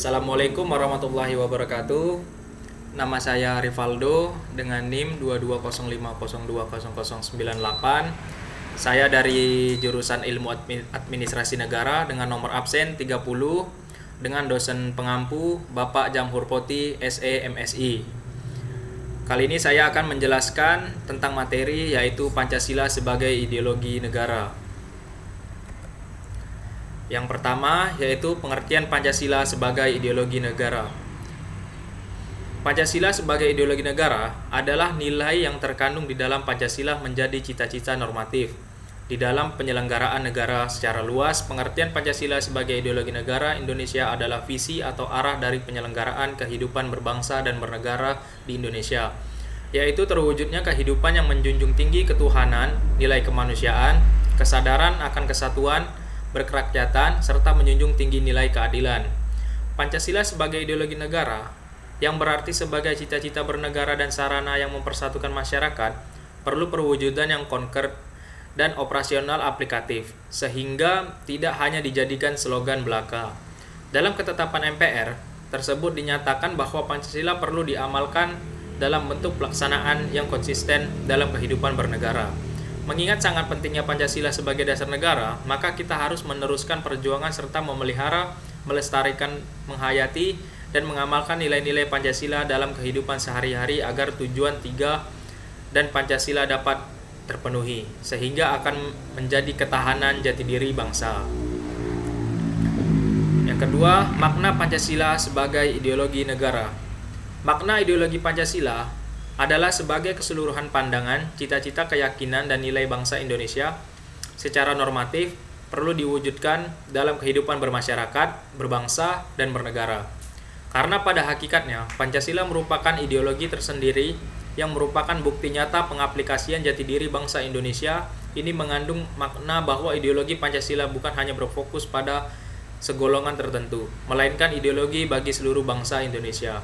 Assalamualaikum warahmatullahi wabarakatuh. Nama saya Rivaldo dengan NIM 22050200098. Saya dari jurusan Ilmu Administrasi Negara dengan nomor absen 30 dengan dosen pengampu Bapak Jamhur Poti SE MSI. Kali ini saya akan menjelaskan tentang materi yaitu Pancasila sebagai ideologi negara. Yang pertama yaitu pengertian Pancasila sebagai ideologi negara. Pancasila sebagai ideologi negara adalah nilai yang terkandung di dalam Pancasila menjadi cita-cita normatif. Di dalam penyelenggaraan negara secara luas, pengertian Pancasila sebagai ideologi negara Indonesia adalah visi atau arah dari penyelenggaraan kehidupan berbangsa dan bernegara di Indonesia, yaitu terwujudnya kehidupan yang menjunjung tinggi ketuhanan, nilai kemanusiaan, kesadaran akan kesatuan, berkerakyatan, serta menjunjung tinggi nilai keadilan. Pancasila sebagai ideologi negara, yang berarti sebagai cita-cita bernegara dan sarana yang mempersatukan masyarakat, perlu perwujudan yang konkret dan operasional aplikatif, sehingga tidak hanya dijadikan slogan belaka. Dalam ketetapan MPR, tersebut dinyatakan bahwa Pancasila perlu diamalkan dalam bentuk pelaksanaan yang konsisten dalam kehidupan bernegara. Mengingat sangat pentingnya Pancasila sebagai dasar negara, maka kita harus meneruskan perjuangan serta memelihara, melestarikan, menghayati, dan mengamalkan nilai-nilai Pancasila dalam kehidupan sehari-hari agar tujuan 3 dan Pancasila dapat terpenuhi, sehingga akan menjadi ketahanan jati diri bangsa. Yang kedua, makna Pancasila sebagai ideologi negara. Makna ideologi Pancasila adalah sebagai keseluruhan pandangan, cita-cita, keyakinan, dan nilai bangsa Indonesia secara normatif perlu diwujudkan dalam kehidupan bermasyarakat, berbangsa, dan bernegara. Karena pada hakikatnya, Pancasila merupakan ideologi tersendiri yang merupakan bukti nyata pengaplikasian jati diri bangsa Indonesia. Ini mengandung makna bahwa ideologi Pancasila bukan hanya berfokus pada segolongan tertentu, melainkan ideologi bagi seluruh bangsa Indonesia.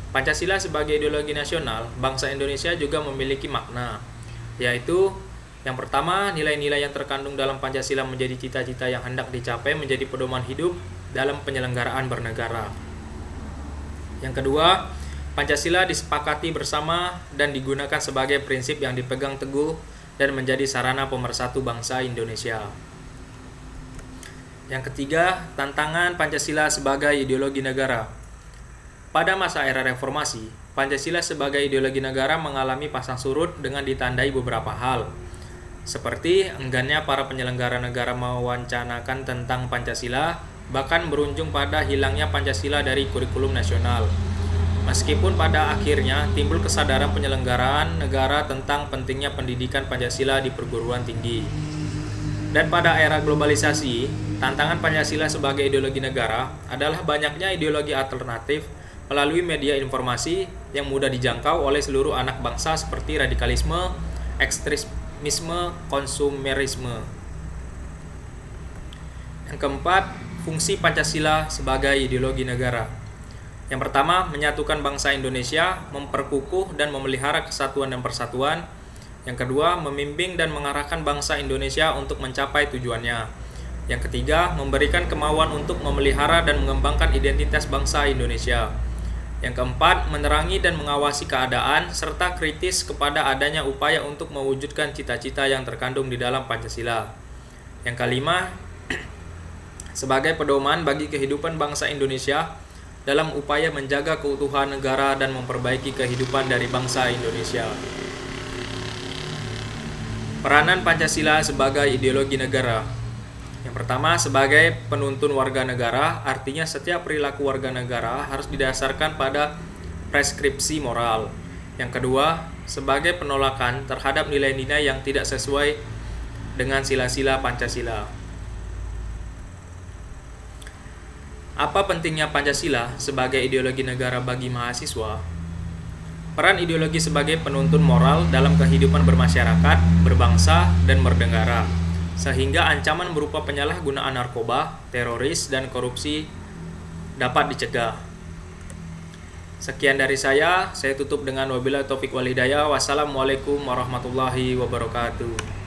Pancasila sebagai ideologi nasional, bangsa Indonesia juga memiliki makna, yaitu yang pertama, nilai-nilai yang terkandung dalam Pancasila menjadi cita-cita yang hendak dicapai menjadi pedoman hidup dalam penyelenggaraan bernegara. Yang kedua, Pancasila disepakati bersama dan digunakan sebagai prinsip yang dipegang teguh dan menjadi sarana pemersatu bangsa Indonesia. Yang ketiga, tantangan Pancasila sebagai ideologi negara. Pada masa era reformasi, Pancasila sebagai ideologi negara mengalami pasang surut dengan ditandai beberapa hal, seperti enggannya para penyelenggara negara mewacanakan tentang Pancasila, bahkan berujung pada hilangnya Pancasila dari kurikulum nasional. Meskipun pada akhirnya timbul kesadaran penyelenggaraan negara tentang pentingnya pendidikan Pancasila di perguruan tinggi. Dan pada era globalisasi, tantangan Pancasila sebagai ideologi negara adalah banyaknya ideologi alternatif melalui media informasi yang mudah dijangkau oleh seluruh anak bangsa seperti radikalisme, ekstremisme, konsumerisme. Yang keempat, fungsi Pancasila sebagai ideologi negara. Yang pertama, menyatukan bangsa Indonesia, memperkukuh dan memelihara kesatuan dan persatuan. Yang kedua, membimbing dan mengarahkan bangsa Indonesia untuk mencapai tujuannya. Yang ketiga, memberikan kemauan untuk memelihara dan mengembangkan identitas bangsa Indonesia. Yang keempat, menerangi dan mengawasi keadaan serta kritis kepada adanya upaya untuk mewujudkan cita-cita yang terkandung di dalam Pancasila. Yang kelima, sebagai pedoman bagi kehidupan bangsa Indonesia dalam upaya menjaga keutuhan negara dan memperbaiki kehidupan dari bangsa Indonesia. Peranan Pancasila sebagai ideologi negara. Yang pertama, sebagai penuntun warga negara, artinya setiap perilaku warga negara harus didasarkan pada preskripsi moral. Yang kedua, sebagai penolakan terhadap nilai-nilai yang tidak sesuai dengan sila-sila Pancasila. Apa pentingnya Pancasila sebagai ideologi negara bagi mahasiswa? Peran ideologi sebagai penuntun moral dalam kehidupan bermasyarakat, berbangsa, dan bernegara, sehingga ancaman berupa penyalahgunaan narkoba, teroris, dan korupsi dapat dicegah. Sekian dari saya tutup dengan wabillahi taufiq wal hidayah. Wassalamualaikum warahmatullahi wabarakatuh.